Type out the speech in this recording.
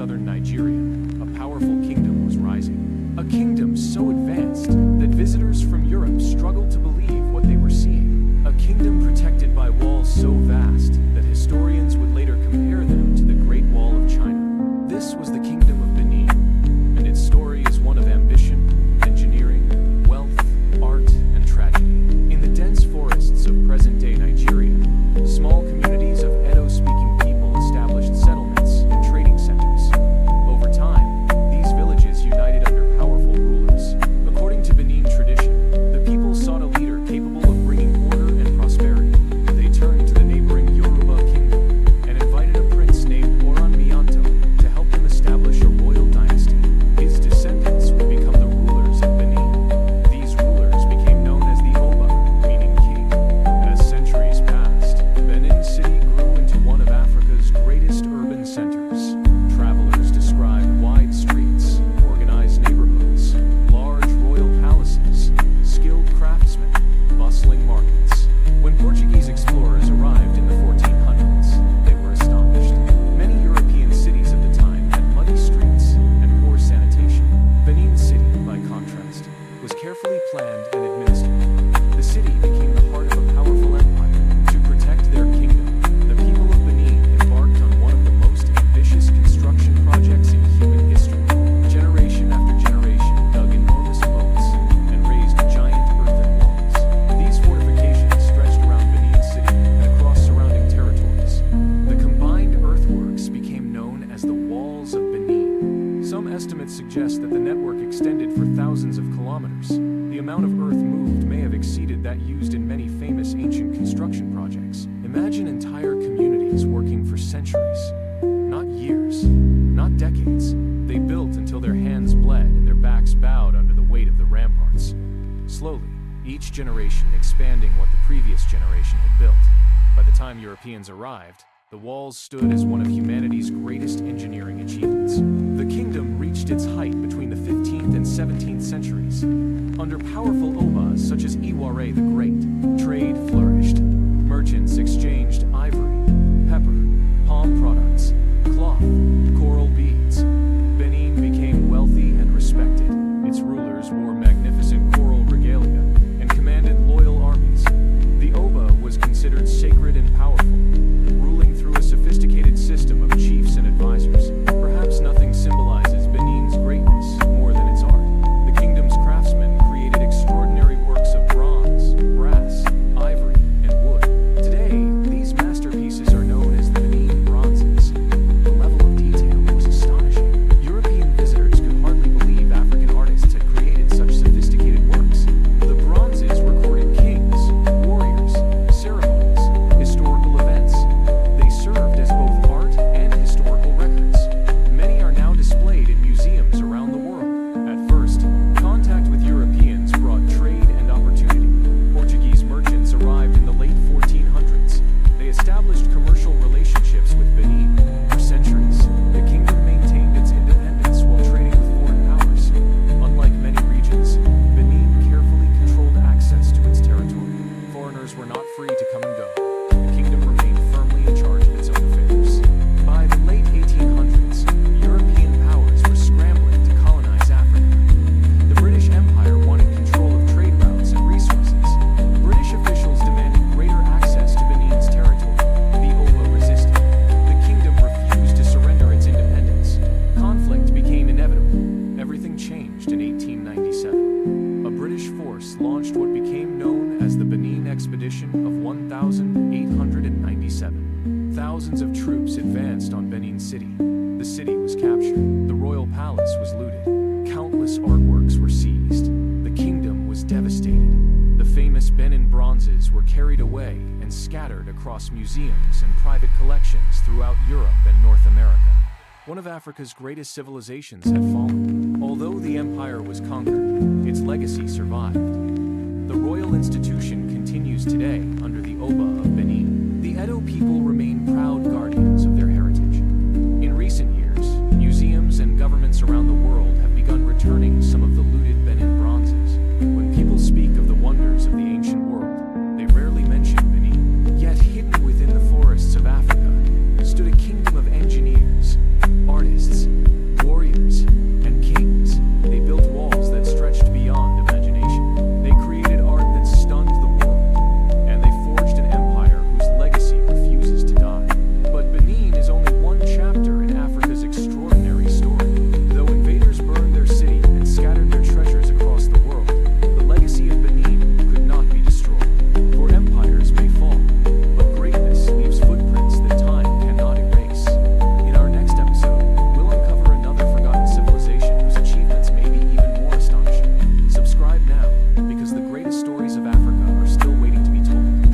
southern Nigeria, a powerful kingdom was rising. A kingdom so advanced that visitors from Europe struggled to believe what they were seeing. A kingdom protected by walls so vast that historians would later compare them to the Great Wall of China. This was the Kingdom of Benin, and its story is one of ambition, engineering, wealth, art, and tragedy. In the dense forests of present-day Nigeria, small communities of Edo-speaking people established settlements and trading centers. Over time, these villages united under powerful rulers. According to Benin tradition, the people sought a leader capable of bringing order and prosperity. They turned to the neighboring Yoruba kingdom and invited a prince named Mianto to help them establish a royal dynasty. His descendants would become the rulers of Benin. These rulers became known as the Oba, meaning king. As centuries passed, Benin City grew into one of Africa's greatest urban centers. Travelers described wide streets, organized neighborhoods, large royal palaces, skilled craftsmen, bustling markets. When Portuguese explorers arrived in the 1400s, they were astonished. Many European cities at the time had muddy streets and poor sanitation. Benin City, by contrast, was carefully planned and administered. The city became the heart of a powerful empire. To protect their kingdom, the people of Benin embarked on one of the most ambitious construction projects in human history. Generation after generation dug enormous moats and raised giant earthen walls. These fortifications stretched around Benin City and across surrounding territories. The combined earthworks became known as the Walls of Benin. Some estimates suggest that the network extended for thousands of kilometers. The amount of earth moved may have exceeded that used in many famous ancient construction projects. Imagine entire communities working for centuries. Not years, not decades. They built until their hands bled and their backs bowed under the weight of the ramparts. Slowly, each generation expanding what the previous generation had built. By the time Europeans arrived, the walls stood as one of humanity's greatest engineering achievements. The kingdom reached its height between the 15th and 17th centuries. Under powerful Obas such as Iware the Great, trade flourished. Merchants exchanged ivory, pepper, palm products, cloth, coral beads. Benin became wealthy and respected. Its rulers wore magnificent coral regalia and commanded loyal armies. The Oba was considered sacred and powerful, ruling through a sophisticated system of chiefs and advisors. Perhaps nothing symbolizes Benin's greatness more than its art. The kingdom's craftsmen created extraordinary works of bronze, brass, ivory, and wood. Today, these masterpieces are known as the Benin Bronzes. The level of detail was astonishing. European visitors could hardly believe African artists had created such sophisticated works. The bronzes recorded kings, warriors, ceremonies, historical events. They served as both art and historical records. Many are now displayed in museums around the world. At first, contact with Europeans brought trade and opportunity. Portuguese merchants arrived in the late 1400s. They established commercial relationships with Benin. For centuries, the kingdom maintained its independence while trading with foreign powers. Unlike many regions, Benin carefully controlled access to its territory. Foreigners were not free to come and go. The kingdom remained firmly in charge of its own affairs. By the late 1800s, European powers were scrambling to colonize Africa. The British Empire wanted control of trade routes and resources. British officials demanded greater access to Benin's territory. The Oba resisted. The kingdom refused to surrender its independence. Conflict became inevitable. Everything changed in 1897. A British force launched what became known as the Benin Expedition of 1897. Thousands of troops advanced on Benin City. The city was captured. The royal palace was looted. Countless artworks were seized. The kingdom was devastated. The famous Benin Bronzes were carried away and scattered across museums and private collections throughout Europe and North America. One of Africa's greatest civilizations had fallen. Although the empire was conquered, its legacy survived. The royal institution continues today under the Oba of Benin. The Edo people remain